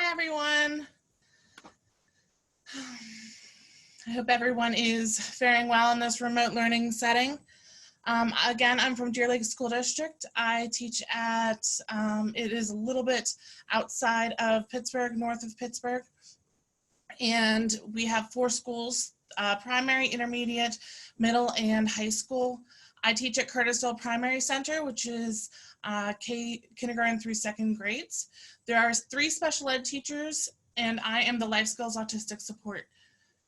Hi, everyone. I hope everyone is faring well in this remote learning setting. Again, I'm from Deer Lake School District. I teach at, it is a little bit outside of Pittsburgh, north of Pittsburgh. And we have 4 schools, primary, intermediate, middle, and high school. I teach at Curtisville Primary Center, which is kindergarten through 2nd grades. There are 3 special ed teachers, and I am the life skills autistic support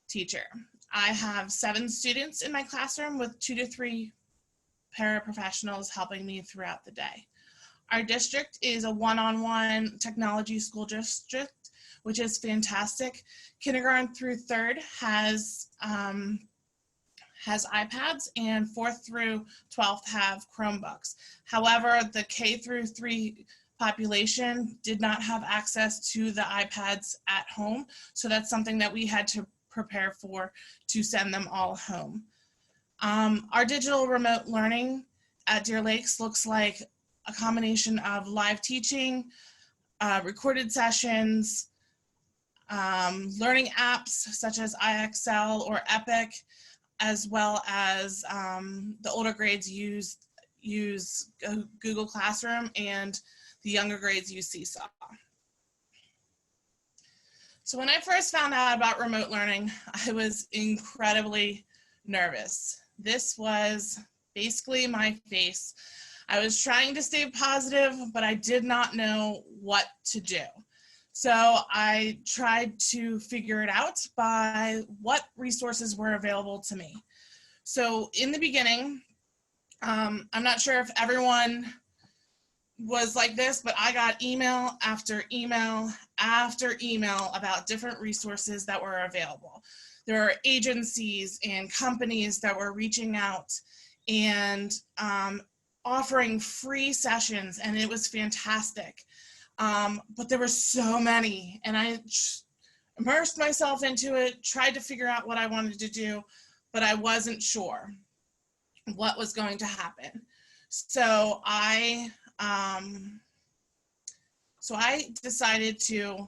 teacher. I have 7 students in my classroom with 2 to 3 paraprofessionals helping me throughout the day. Our district is a one-on-one technology school district, which is fantastic. Kindergarten through 3rd has iPads, and 4th through 12th have Chromebooks. However, the K through 3 population did not have access to the iPads at home, so that's something that we had to prepare for to send them all home. Our digital remote learning at Deer Lakes looks like a combination of live teaching, recorded sessions, learning apps such as IXL or Epic, as well as the older grades use Google Classroom, and the younger grades use SeeSaw. So when I first found out about remote learning, I was incredibly nervous. This was basically my face. I was trying to stay positive, but I did not know what to do. So I tried to figure it out by what resources were available to me. So in the beginning, I'm not sure if everyone was like this, but I got email after email after email about different resources that were available. There are agencies and companies that were reaching out and offering free sessions, and it was fantastic. But there were so many, and I immersed myself into it, tried to figure out what I wanted to do, but I wasn't sure what was going to happen. So I decided to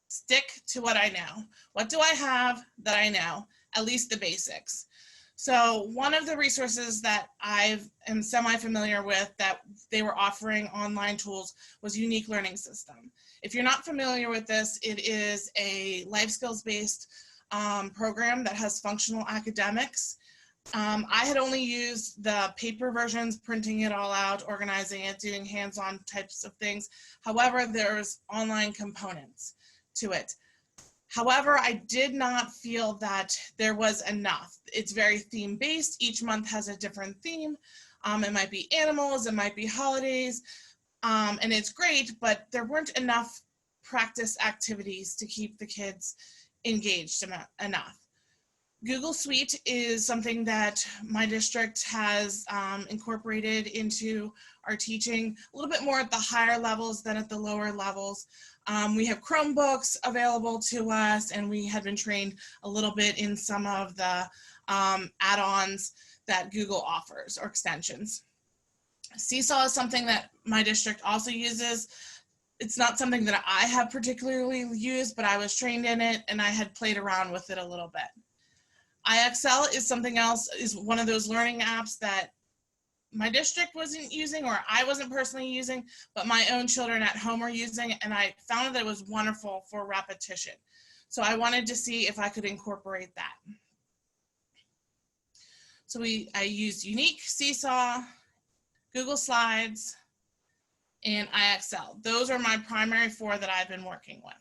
stick to what I know. What do I have that I know? At least the basics. So one of the resources that I am semi-familiar with that they were offering online tools was Unique Learning System. If you're not familiar with this, it is a life skills based program that has functional academics. I had only used the paper versions, printing it all out, organizing it, doing hands-on types of things. However, there's online components to it. However, I did not feel that there was enough. It's very theme-based. Each month has a different theme. It might be animals, it might be holidays, and it's great, but there weren't enough practice activities to keep the kids engaged enough. Google Suite is something that my district has incorporated into our teaching a little bit more at the higher levels than at the lower levels. We have Chromebooks available to us, and we had been trained a little bit in some of the add-ons that Google offers or extensions. SeeSaw is something that my district also uses. It's not something that I have particularly used, but I was trained in it and I had played around with it a little bit. IXL is something else, is one of those learning apps that my district wasn't using, or I wasn't personally using, but my own children at home are using, and I found that it was wonderful for repetition. So I wanted to see if I could incorporate that. So I used Unique, SeeSaw, Google Slides, and IXL. Those are my primary 4 that I've been working with.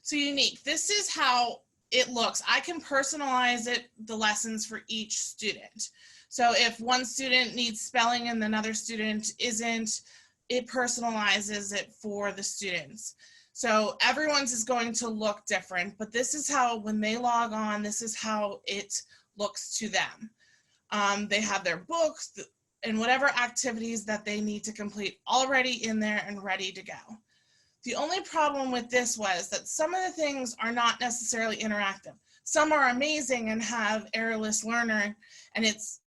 So Unique, this is how it looks. I can personalize the lessons for each student. So if one student needs spelling and another student isn't, it personalizes it for the students. So everyone's is going to look different, but this is how, when they log on, this is how it looks to them. They have their books and whatever activities that they need to complete already in there and ready to go. The only problem with this was that some of the things are not necessarily interactive. Some are amazing and have errorless learner, and it's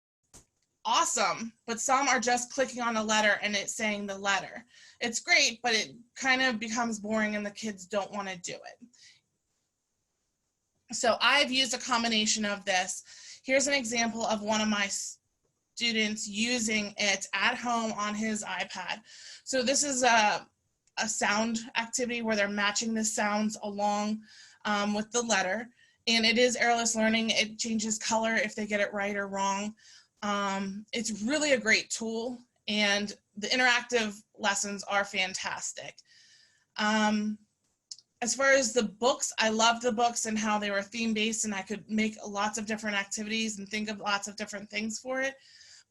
awesome, but some are just clicking on a letter and it's saying the letter. It's great, but it kind of becomes boring and the kids don't want to do it. So I've used a combination of this. Here's an example of one of my students using it at home on his iPad. So this is a sound activity where they're matching the sounds along with the letter. And it is errorless learning. It changes color if they get it right or wrong. It's really a great tool, and the interactive lessons are fantastic. As far as the books, I love the books and how they were theme-based, and I could make lots of different activities and think of lots of different things for it.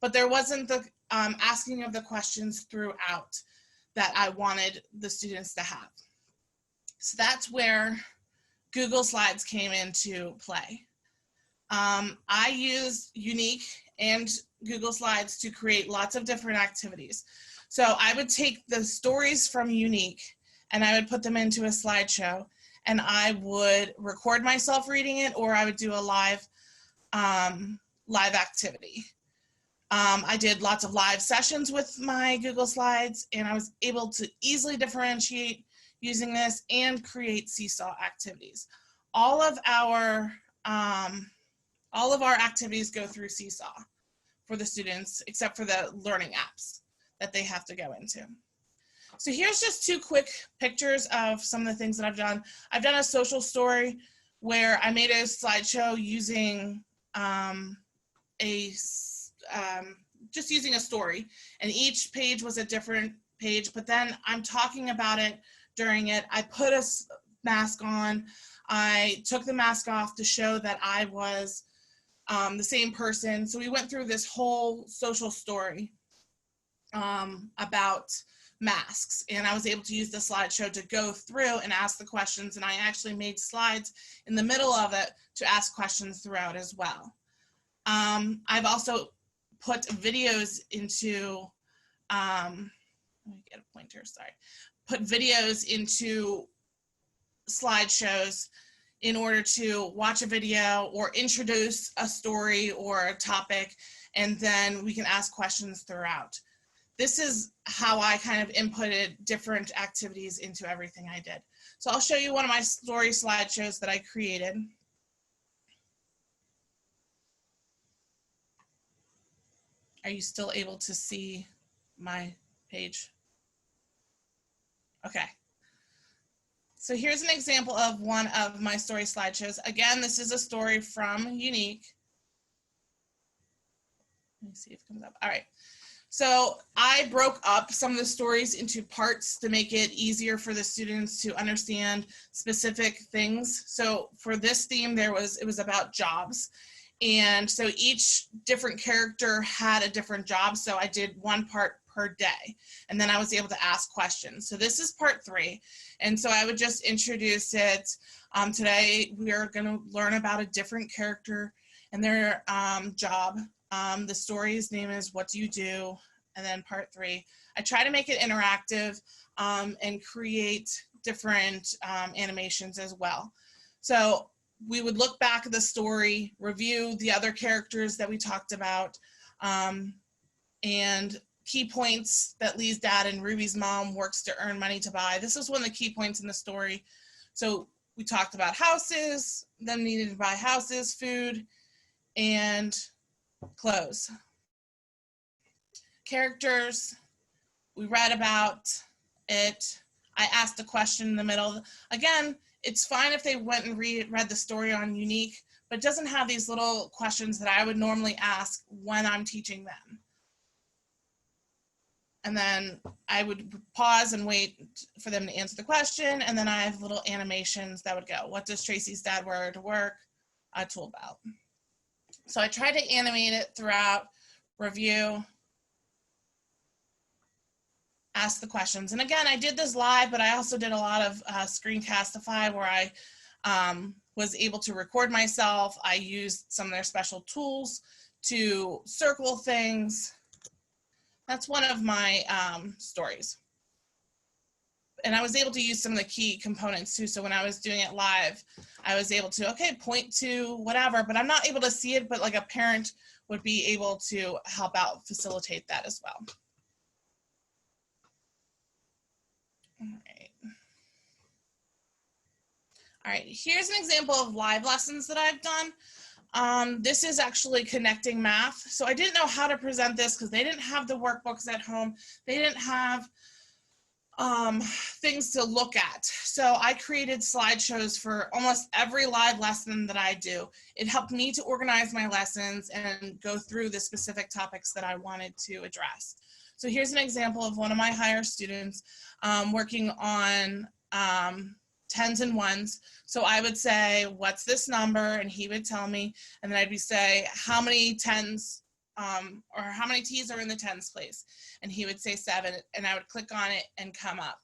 But there wasn't the asking of the questions throughout that I wanted the students to have. So that's where Google Slides came into play. I use Unique and Google Slides to create lots of different activities. So I would take the stories from Unique and I would put them into a slideshow, and I would record myself reading it, or I would do a live activity. I did lots of live sessions with my Google Slides, and I was able to easily differentiate using this and create SeeSaw activities. All of our activities go through SeeSaw for the students, except for the learning apps that they have to go into. So here's just two quick pictures of some of the things that I've done. I've done a social story where I made a slideshow using just using a story, and each page was a different page, but then I'm talking about it during it. I put a mask on. I took the mask off to show that I was the same person. So we went through this whole social story about masks, and I was able to use the slideshow to go through and ask the questions, and I actually made slides in the middle of it to ask questions throughout as well. I've also put videos into, let me get a pointer, sorry. Put videos into slideshows in order to watch a video or introduce a story or a topic, and then we can ask questions throughout. This is how I kind of inputted different activities into everything I did. So I'll show you one of my story slideshows that I created. Are you still able to see my page? Okay. So here's an example of one of my story slideshows. Again, this is a story from Unique. Let me see if it comes up. All right. So I broke up some of the stories into parts to make it easier for the students to understand specific things. So for this theme, it was about jobs. And so each different character had a different job. So I did one part per day, and then I was able to ask questions. So this is part 3. And so I would just introduce it. Today, we are going to learn about a different character and their job. The story's name is What Do You Do? And then part 3, I try to make it interactive and create different animations as well. So we would look back at the story, review the other characters that we talked about, and key points that Lee's dad and Ruby's mom works to earn money to buy. This is one of the key points in the story. So we talked about houses, them needing to buy houses, food, and clothes. Characters, we read about it. I asked a question in the middle. Again, it's fine if they went and read the story on Unique, but it doesn't have these little questions that I would normally ask when I'm teaching them. And then I would pause and wait for them to answer the question, and then I have little animations that would go, what does Tracy's dad wear to work? A tool belt. So I tried to animate it throughout, review, ask the questions. And again, I did this live, but I also did a lot of Screentastify where I was able to record myself. I used some of their special tools to circle things. That's one of my stories. and I was able to use some of the key components too. So when I was doing it live, I was able to, okay, point to whatever, but I'm not able to see it, but like a parent would be able to help out, facilitate that as well. All right. All right, here's an example of live lessons that I've done. This is actually connecting math. So I didn't know how to present this because they didn't have the workbooks at home. They didn't have things to look at. So I created slideshows for almost every live lesson that I do. It helped me to organize my lessons and go through the specific topics that I wanted to address. So here's an example of one of my higher students working on tens and ones. So I would say, what's this number? And he would tell me, and then I'd be say, how many tens or how many T's are in the tens place? And he would say 7, and I would click on it and come up.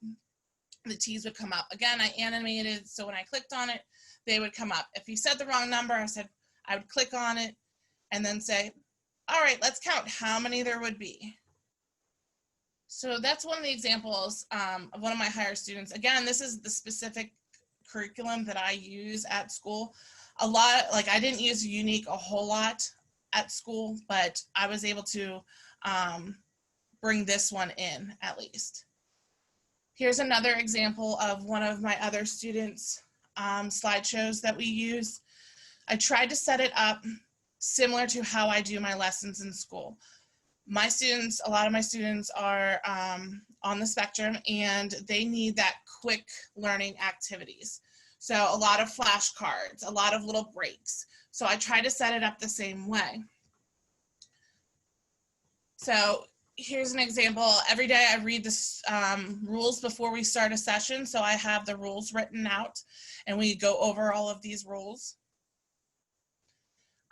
The T's would come up. Again, I animated, so when I clicked on it, they would come up. If he said the wrong number, I would click on it and then say, all right, let's count how many there would be. So that's one of the examples of one of my higher students. Again, this is the specific curriculum that I use at school. A lot, like I didn't use Unique a whole lot at school, but I was able to bring this one in at least. Here's another example of one of my other students' slideshows that we use. I tried to set it up similar to how I do my lessons in school. My students, a lot of my students are on the spectrum, and they need that quick learning activities. So a lot of flashcards, a lot of little breaks. So I try to set it up the same way. So here's an example. Every day I read the rules before we start a session. So I have the rules written out, and we go over all of these rules.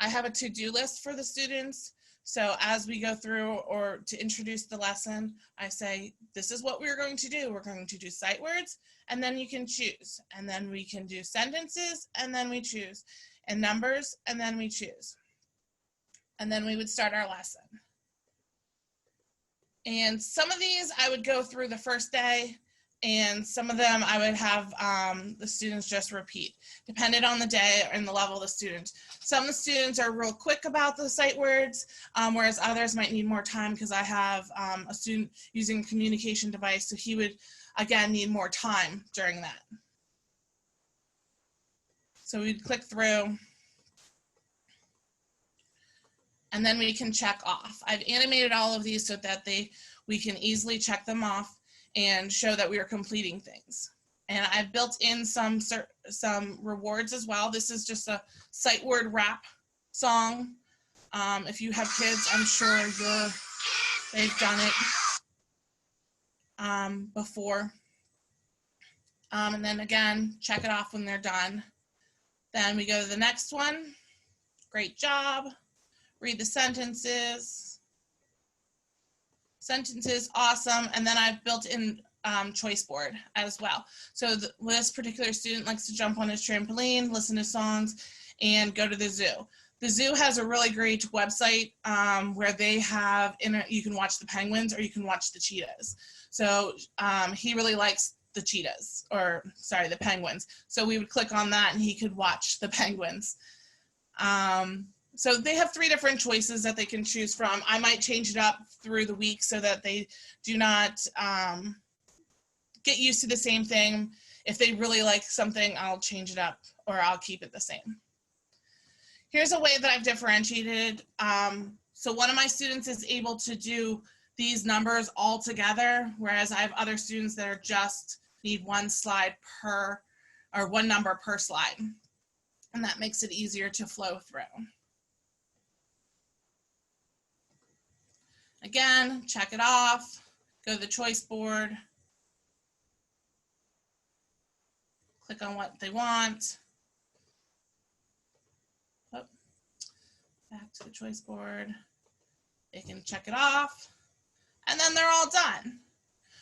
I have a to-do list for the students. So as we go through or to introduce the lesson, I say, this is what we're going to do. We're going to do sight words, and then you can choose. And then we can do sentences, and then we choose. And numbers, and then we choose. And then we would start our lesson. And some of these I would go through the first day, and some of them I would have the students just repeat, depending on the day and the level of the student. Some of the students are real quick about the sight words, whereas others might need more time because I have a student using a communication device, so he would, again, need more time during that. So we'd click through, and then we can check off. I've animated all of these so that we can easily check them off and show that we are completing things. And I've built in some rewards as well. This is just a sight word rap song. If you have kids, I'm sure they've done it before. And then again, check it off when they're done. Then we go to the next one. Great job. Read the sentences. Sentences, awesome. And then I've built in choice board as well. So this particular student likes to jump on his trampoline, listen to songs, and go to the zoo. The zoo has a really great website where they have, you can watch the penguins or you can watch the cheetahs. So he really likes the cheetahs, or sorry, the penguins. So we would click on that and he could watch the penguins. So they have 3 different choices that they can choose from. I might change it up through the week so that they do not get used to the same thing. If they really like something, I'll change it up or I'll keep it the same. Here's a way that I've differentiated. So one of my students is able to do these numbers all together, whereas I have other students that are just need one slide per, or one number per slide. And that makes it easier to flow through. Again, check it off, go to the choice board, click on what they want. Oh, back to the choice board. They can check it off, and then they're all done.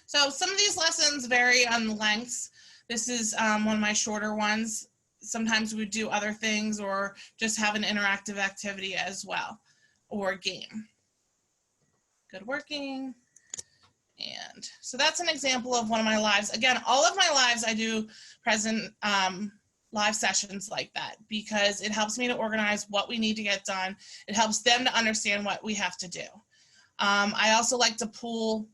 So some of these lessons vary on the lengths. This is one of my shorter ones. Sometimes we do other things or just have an interactive activity as well, or a game. Good working. And so that's an example of one of my lives. Again, all of my lives I do present live sessions like that because it helps me to organize what we need to get done. It helps them to understand what we have to do. I also like to pull,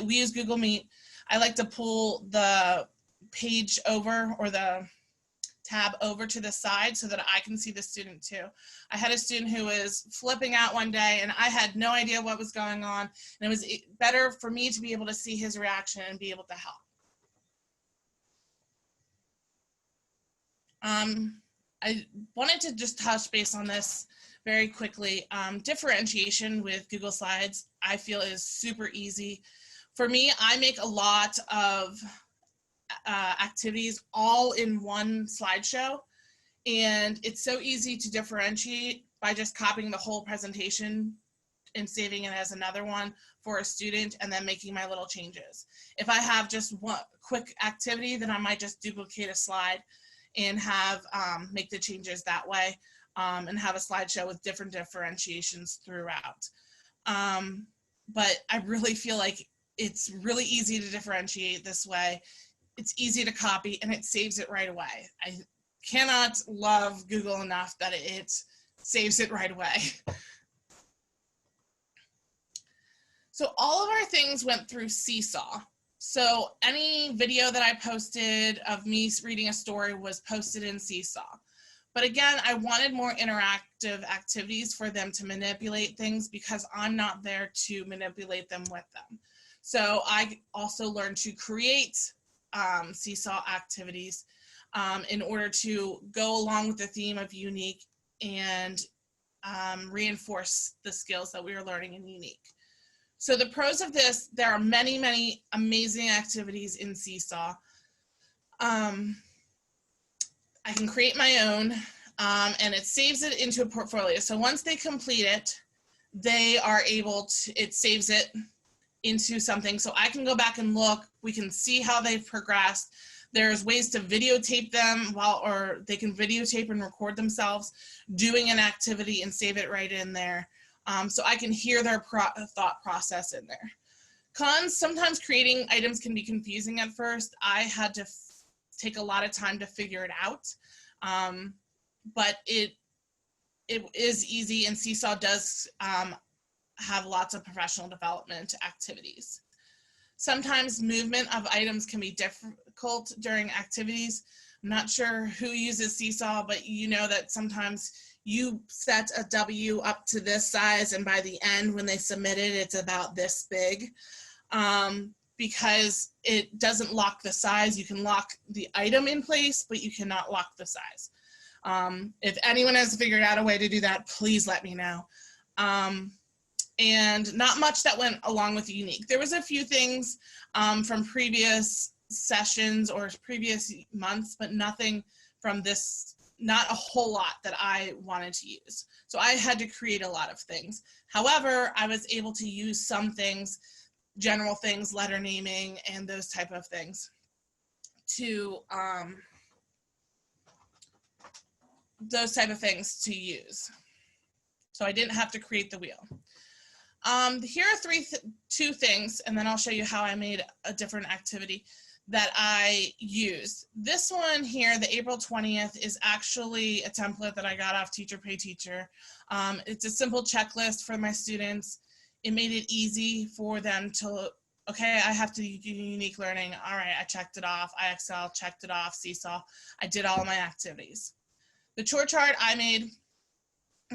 we use Google Meet. I like to pull the page over or the tab over to the side so that I can see the student too. I had a student who was flipping out one day and I had no idea what was going on, and it was better for me to be able to see his reaction and be able to help. I wanted to just touch base on this very quickly. Differentiation with Google Slides, I feel, is super easy. For me, I make a lot of activities all in one slideshow, and it's so easy to differentiate by just copying the whole presentation and saving it as another one for a student and then making my little changes. If I have just one quick activity, then I might just duplicate a slide and have make the changes that way, and have a slideshow with different differentiations throughout. But I really feel like it's really easy to differentiate this way. It's easy to copy and it saves it right away. I cannot love Google enough that it saves it right away. So all of our things went through SeeSaw. So any video that I posted of me reading a story was posted in SeeSaw. But again, I wanted more interactive activities for them to manipulate things because I'm not there to manipulate them with them. So I also learned to create SeeSaw activities in order to go along with the theme of unique and reinforce the skills that we were learning in unique. So the pros of this, there are many, many amazing activities in SeeSaw. I can create my own, and it saves it into a portfolio. So once they complete it, they are able to, it saves it into something. So I can go back and look, we can see how they've progressed. There's ways to videotape them or they can videotape and record themselves doing an activity and save it right in there. So I can hear their thought process in there. Cons, sometimes creating items can be confusing at first. I had to take a lot of time to figure it out, but it is easy, and SeeSaw does have lots of professional development activities. Sometimes movement of items can be difficult during activities. I'm not sure who uses SeeSaw, but you know that sometimes you set a W up to this size, and by the end when they submit it, it's about this big. Because it doesn't lock the size. You can lock the item in place, but you cannot lock the size. If anyone has figured out a way to do that, please let me know. And not much that went along with unique. There was a few things from previous sessions or previous months, but nothing from this, not a whole lot that I wanted to use. So I had to create a lot of things. However, I was able to use some things, general things, letter naming, and those type of things to use. So I didn't have to create the wheel. Here are two things, and then I'll show you how I made a different activity that I used. This one here, the April 20th, is actually a template that I got off Teacher Pay Teacher. It's a simple checklist for my students. It made it easy for them to, okay, I have to do unique learning. All right, I checked it off. IXL, checked it off. SeeSaw, I did all of my activities. The chore chart I made,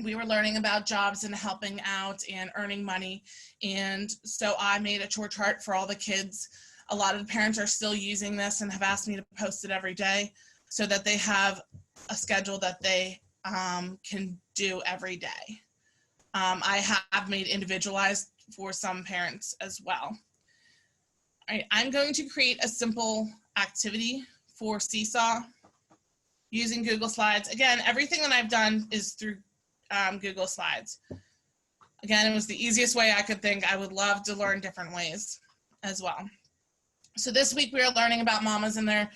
we were learning about jobs and helping out and earning money. And so I made a chore chart for all the kids. A lot of the parents are still using this and have asked me to post it every day so that they have a schedule that they can do every day. I have made individualized for some parents as well. All right, I'm going to create a simple activity for SeeSaw using Google Slides. Again, everything that I've done is through Google Slides. Again, it was the easiest way I could think. I would love to learn different ways as well. So this week we are learning about mamas and their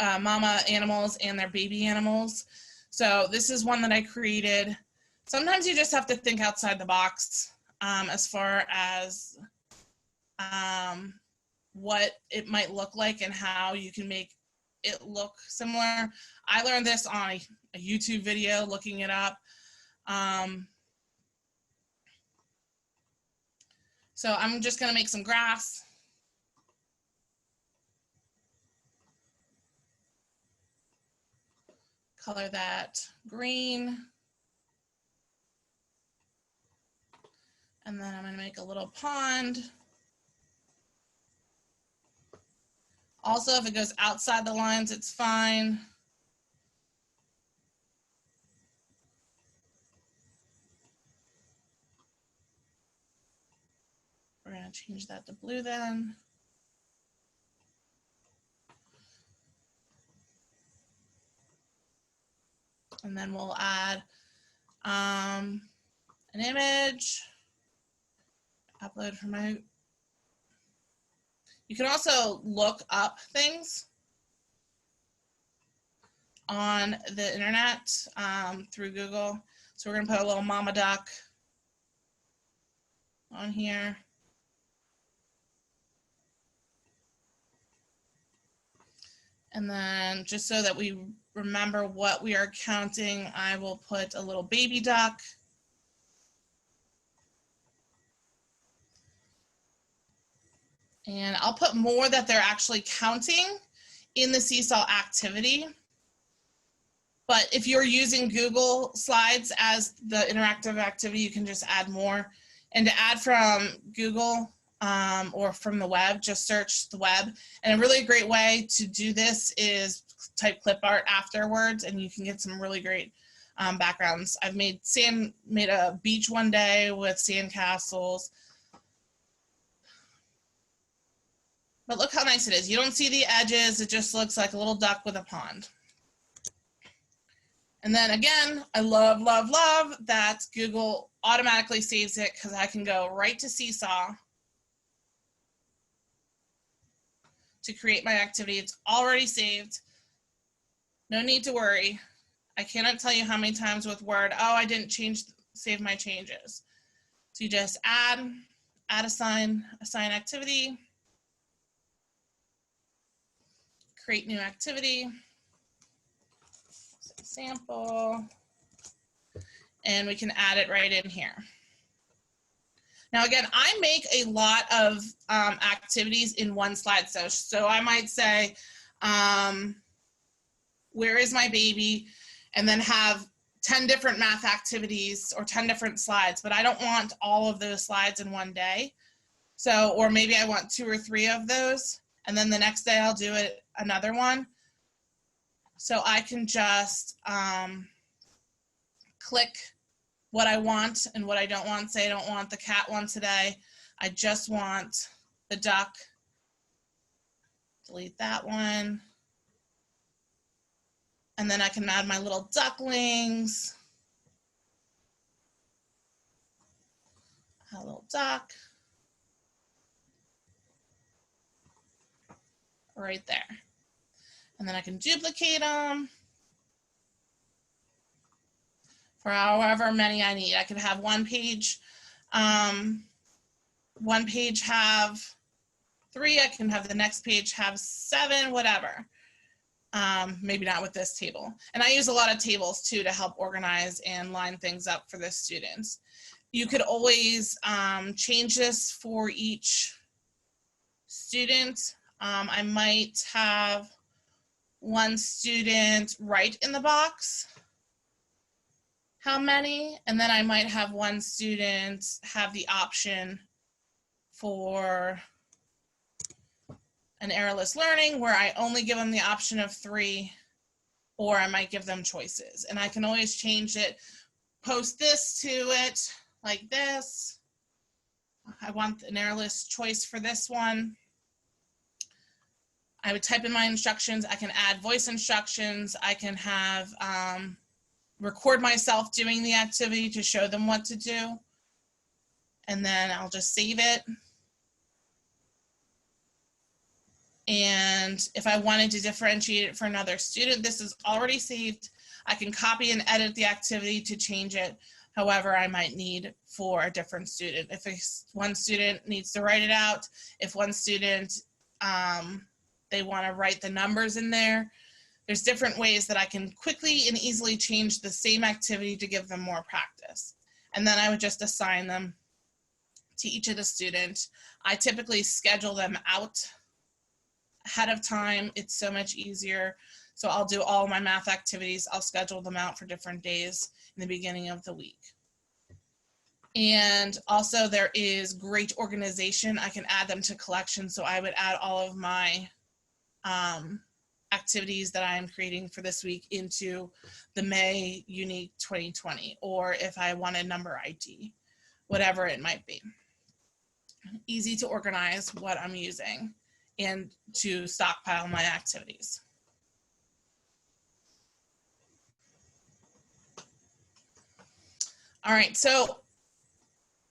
mama animals and their baby animals. So this is one that I created. Sometimes you just have to think outside the box as far as what it might look like and how you can make it look similar. I learned this on a YouTube video, looking it up. So I'm just gonna make some grass. Color that green. And then I'm gonna make a little pond. Also, if it goes outside the lines, it's fine. We're gonna change that to blue then. And then we'll add an image, upload from my, you can also look up things on the internet through Google. So we're gonna put a little mama duck on here. And then just so that we remember what we are counting, I will put a little baby duck. And I'll put more that they're actually counting in the SeeSaw activity. But if you're using Google Slides as the interactive activity, you can just add more. And to add from Google or from the web, just search the web. And a really great way to do this is type clip art afterwards, and you can get some really great backgrounds. I've made a beach one day with sand castles. But look how nice it is. You don't see the edges. It just looks like a little duck with a pond. And then again, I love, love, love that Google automatically saves it, because I can go right to SeeSaw to create my activity. It's already saved. No need to worry. I cannot tell you how many times with Word, oh, I didn't save my changes. So you just add assign activity, create new activity, sample, and we can add it right in here. Now again, I make a lot of activities in one slide. So I might say, where is my baby? And then have 10 different math activities or 10 different slides, but I don't want all of those slides in one day. So, or maybe I want 2 or 3 of those, and then the next day I'll do it another one. So I can just click what I want and what I don't want. Say I don't want the cat one today. I just want the duck. Delete that one. And then I can add my little ducklings. A little duck. Right there. And then I can duplicate them for however many I need. I could have one page have 3. I can have the next page have 7, whatever. Maybe not with this table. And I use a lot of tables too to help organize and line things up for the students. You could always change this for each student. I might have one student write in the box how many, and then I might have one student have the option for an errorless learning where I only give them the option of 3, or I might give them choices. And I can always change it, post this to it like this. I want an errorless choice for this one. I would type in my instructions. I can add voice instructions. I can have record myself doing the activity to show them what to do. And then I'll just save it. And if I wanted to differentiate it for another student, this is already saved. I can copy and edit the activity to change it. however I might need for a different student. If one student needs to write it out, if one student, they want to write the numbers in there, there's different ways that I can quickly and easily change the same activity to give them more practice. And then I would just assign them to each of the students. I typically schedule them out ahead of time. It's so much easier. So I'll do all my math activities. I'll schedule them out for different days in the beginning of the week. And also there is great organization. I can add them to collections. So I would add all of my activities that I am creating for this week into the May Unique 2020, or if I want a number ID, whatever it might be. Easy to organize what I'm using and to stockpile my activities. All right, so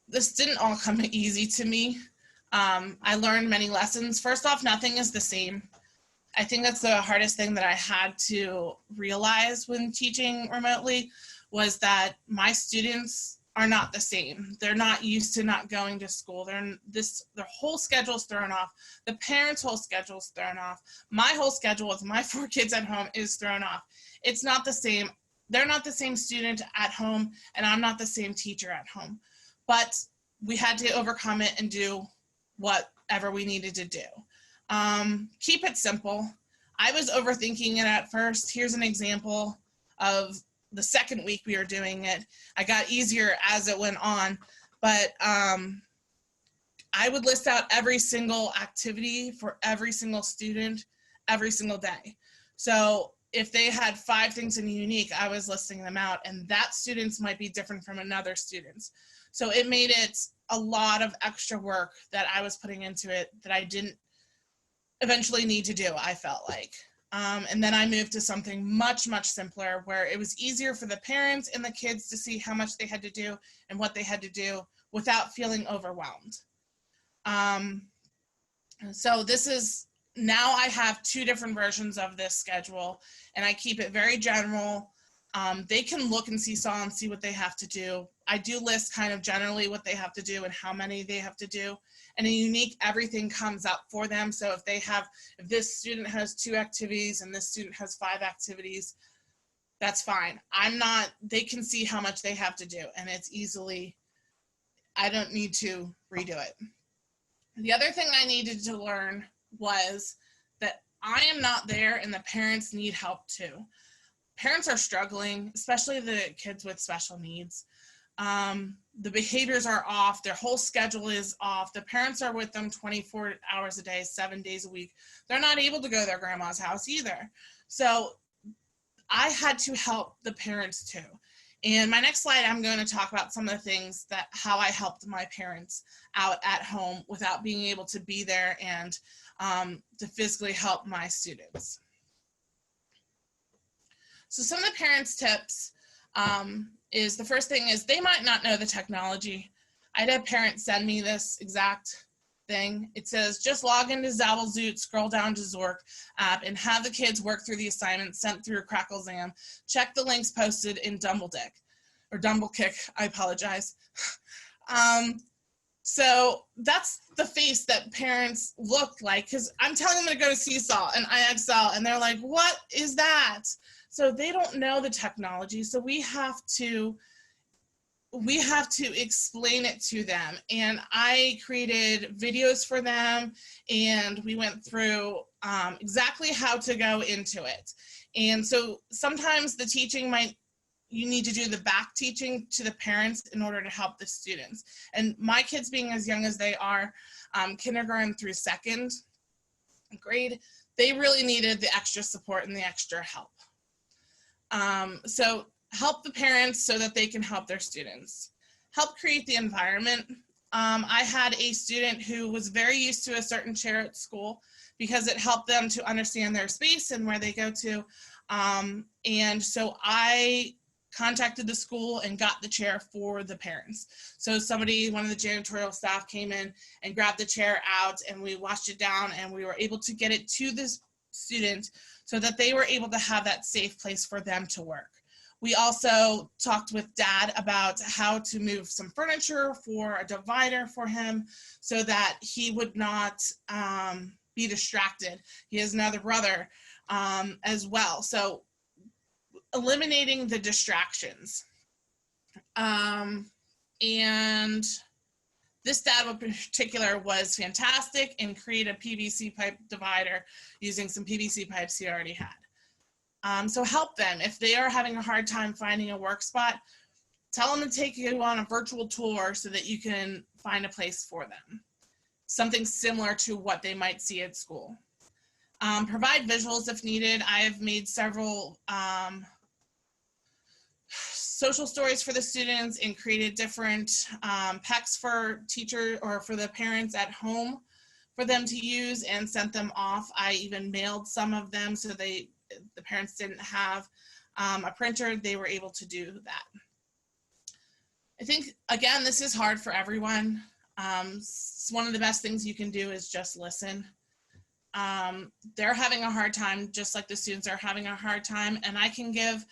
this didn't all come easy to me. I learned many lessons. First off, nothing is the same. I think that's the hardest thing that I had to realize when teaching remotely, was that my students are not the same. They're not used to not going to school. Their whole schedule's thrown off. The parents' whole schedule's thrown off. My whole schedule with my 4 kids at home is thrown off. It's not the same. They're not the same student at home, and I'm not the same teacher at home. But we had to overcome it and do whatever we needed to do. Keep it simple. I was overthinking it at first. Here's an example of the second week we were doing it. I got easier as it went on, but I would list out every single activity for every single student every single day. So if they had 5 things in Unique, I was listing them out, and that students might be different from another student's. So it made it a lot of extra work that I was putting into it that I didn't eventually need to do, I felt like. And then I moved to something much, much simpler, where it was easier for the parents and the kids to see how much they had to do and what they had to do without feeling overwhelmed. So this is, now I have 2 different versions of this schedule, and I keep it very general. They can look in SeeSaw and see what they have to do. I do list kind of generally what they have to do and how many they have to do. And in Unique, everything comes up for them. So if this student has 2 activities and this student has 5 activities, that's fine. They can see how much they have to do, and it's easily, I don't need to redo it. The other thing I needed to learn was that I am not there and the parents need help too. Parents are struggling, especially the kids with special needs. The behaviors are off, their whole schedule is off. The parents are with them 24 hours a day, 7 days a week. They're not able to go to their grandma's house either. So I had to help the parents too. And my next slide, I'm going to talk about some of the things how I helped my parents out at home without being able to be there and to physically help my students. So some of the parents' tips is, the first thing is, they might not know the technology. I had a parent send me this exact thing. It says, just log into Zabblezoot, scroll down to Zork app, and have the kids work through the assignments sent through Cracklezam. Check the links posted in Dumblekick, I apologize. So that's the face that parents look like, because I'm telling them to go to SeeSaw and IXL, and they're like, what is that? So they don't know the technology. So we have to explain it to them. And I created videos for them, and we went through exactly how to go into it. And so sometimes the teaching you need to do the back teaching to the parents in order to help the students. And my kids being as young as they are, kindergarten through 2nd grade, they really needed the extra support and the extra help. So help the parents so that they can help their students. Help create the environment. I had a student who was very used to a certain chair at school because it helped them to understand their space and where they go to. And so I contacted the school and got the chair for the parents. So one of the janitorial staff came in and grabbed the chair out, and we washed it down, and we were able to get it to this student so that they were able to have that safe place for them to work. We also talked with Dad about how to move some furniture for a divider for him so that he would not be distracted. He has another brother as well. So eliminating the distractions. And this dad in particular was fantastic and created a PVC pipe divider using some PVC pipes he already had. So help them. If they are having a hard time finding a work spot, tell them to take you on a virtual tour so that you can find a place for them. Something similar to what they might see at school. Provide visuals if needed. I have made several social stories for the students and created different PECs for teacher or for the parents at home for them to use and sent them off. I even mailed some of them so the parents didn't have a printer. They were able to do that. I think, again, this is hard for everyone. One of the best things you can do is just listen. They're having a hard time, just like the students are having a hard time, and I can give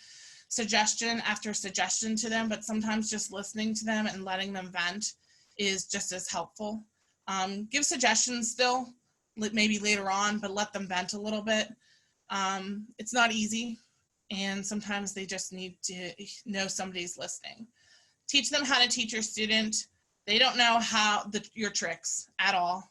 suggestion after suggestion to them, but sometimes just listening to them and letting them vent is just as helpful. Give suggestions still, maybe later on, but let them vent a little bit. It's not easy, and sometimes they just need to know somebody's listening. Teach them how to teach your student. They don't know your tricks at all.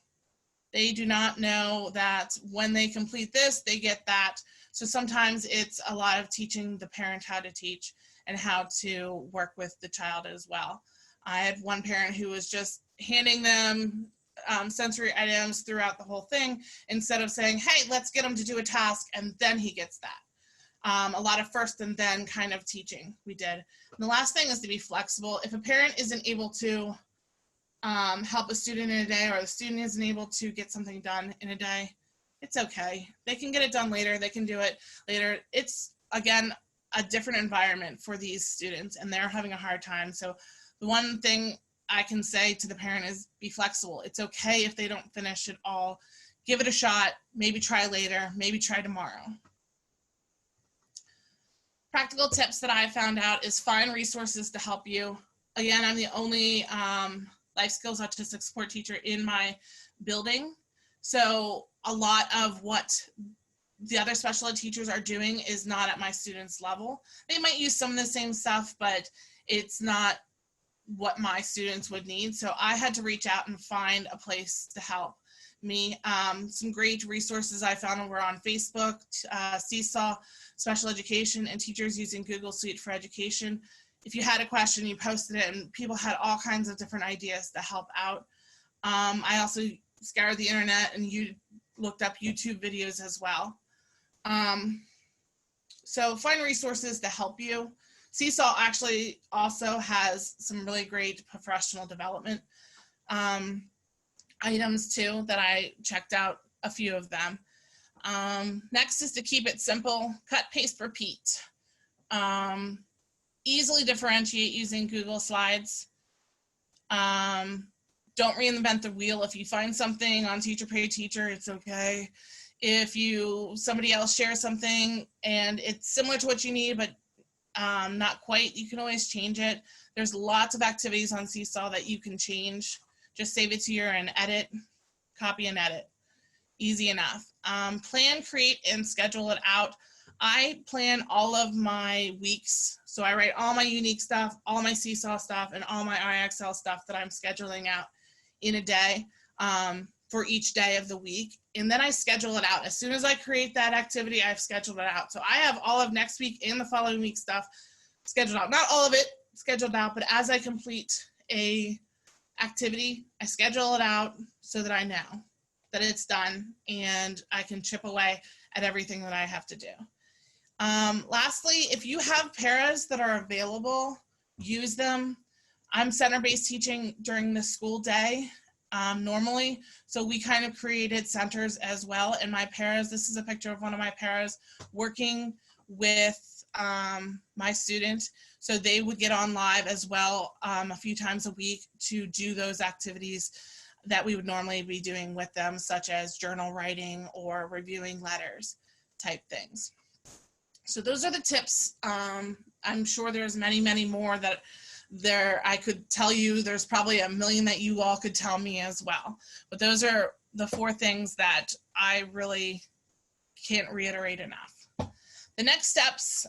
They do not know that when they complete this, they get that. So sometimes it's a lot of teaching the parent how to teach and how to work with the child as well. I had one parent who was just handing them sensory items throughout the whole thing instead of saying, hey, let's get him to do a task and then he gets that. A lot of first and then kind of teaching we did. And the last thing is to be flexible. If a parent isn't able to help a student in a day, or the student isn't able to get something done in a day, it's okay. They can get it done later. They can do it later. It's, again, a different environment for these students, and they're having a hard time. So the one thing I can say to the parent is be flexible. It's okay if they don't finish it all. Give it a shot. Maybe try later. Maybe try tomorrow. Practical tips that I found out is find resources to help you. Again, I'm the only life skills autistic support teacher in my building. So a lot of what the other special ed teachers are doing is not at my students' level. They might use some of the same stuff, but it's not what my students would need. So I had to reach out and find a place to help me. Some great resources I found were on Facebook, SeeSaw, Special Education, and teachers using Google Suite for Education. If you had a question, you posted it, and people had all kinds of different ideas to help out. I also scoured the internet and looked up YouTube videos as well. So find resources to help you. SeeSaw actually also has some really great professional development items too that I checked out a few of them. Next is to keep it simple, cut, paste, repeat. Easily differentiate using Google Slides. Don't reinvent the wheel. If you find something on Teacher Pay Teacher, it's okay. If somebody else shares something and it's similar to what you need, but not quite, you can always change it. There's lots of activities on SeeSaw that you can change. Just save it to your and edit, copy and edit. Easy enough. Plan, create, and schedule it out. I plan all of my weeks. So I write all my unique stuff, all my SeeSaw stuff, and all my IXL stuff that I'm scheduling out in a day for each day of the week. And then I schedule it out. As soon as I create that activity, I've scheduled it out. So I have all of next week and the following week stuff scheduled out. Not all of it scheduled out, but as I complete a activity, I schedule it out so that I know that it's done and I can chip away at everything that I have to do. Lastly, if you have paras that are available, use them. I'm center-based teaching during the school day normally, so we kind of created centers as well. And my paras, this is a picture of one of my paras working with my student, so they would get on live as well a few times a week to do those activities that we would normally be doing with them, such as journal writing or reviewing letters type things. So those are the tips I I'm sure there's many, many more that I could tell you. There's probably a million that you all could tell me as well. But those are the 4 things that I really can't reiterate enough. The next steps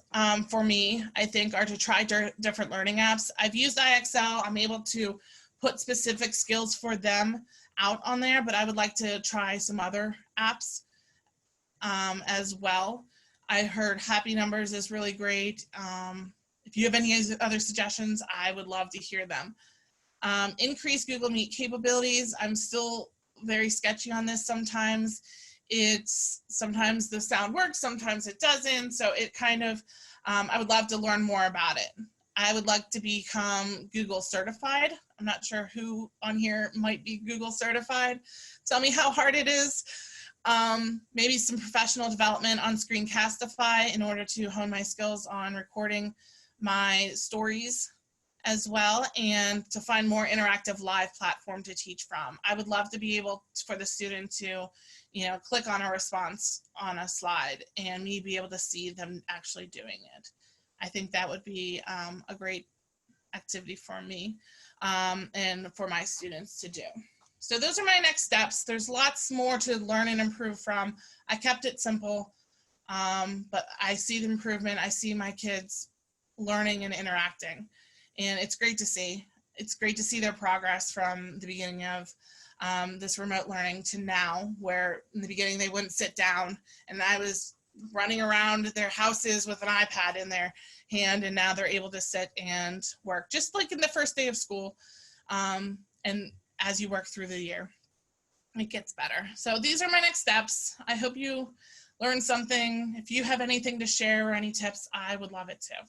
for me, I think, are to try different learning apps. I've used IXL. I'm able to put specific skills for them out on there, but I would like to try some other apps as well. I heard Happy Numbers is really great. If you have any other suggestions, I would love to hear them. Increase Google Meet capabilities. I'm still very sketchy on this sometimes. Sometimes the sound works, sometimes it doesn't. So it kind of, I would love to learn more about it. I would like to become Google certified. I'm not sure who on here might be Google certified. Tell me how hard it is. Maybe some professional development on Screentastify in order to hone my skills on recording my stories as well, and to find more interactive live platform to teach from. I would love to be able for the student to, click on a response on a slide and me be able to see them actually doing it. I think that would be a great activity for me and for my students to do. So those are my next steps. There's lots more to learn and improve from. I kept it simple, but I see the improvement. I see my kids learning and interacting, and it's great to see. It's great to see their progress from the beginning of this remote learning to now, where in the beginning they wouldn't sit down and I was running around their houses with an iPad in their hand, and now they're able to sit and work just like in the first day of school. And as you work through the year, it gets better. So these are my next steps. I hope you learned something. If you have anything to share or any tips, I would love it too.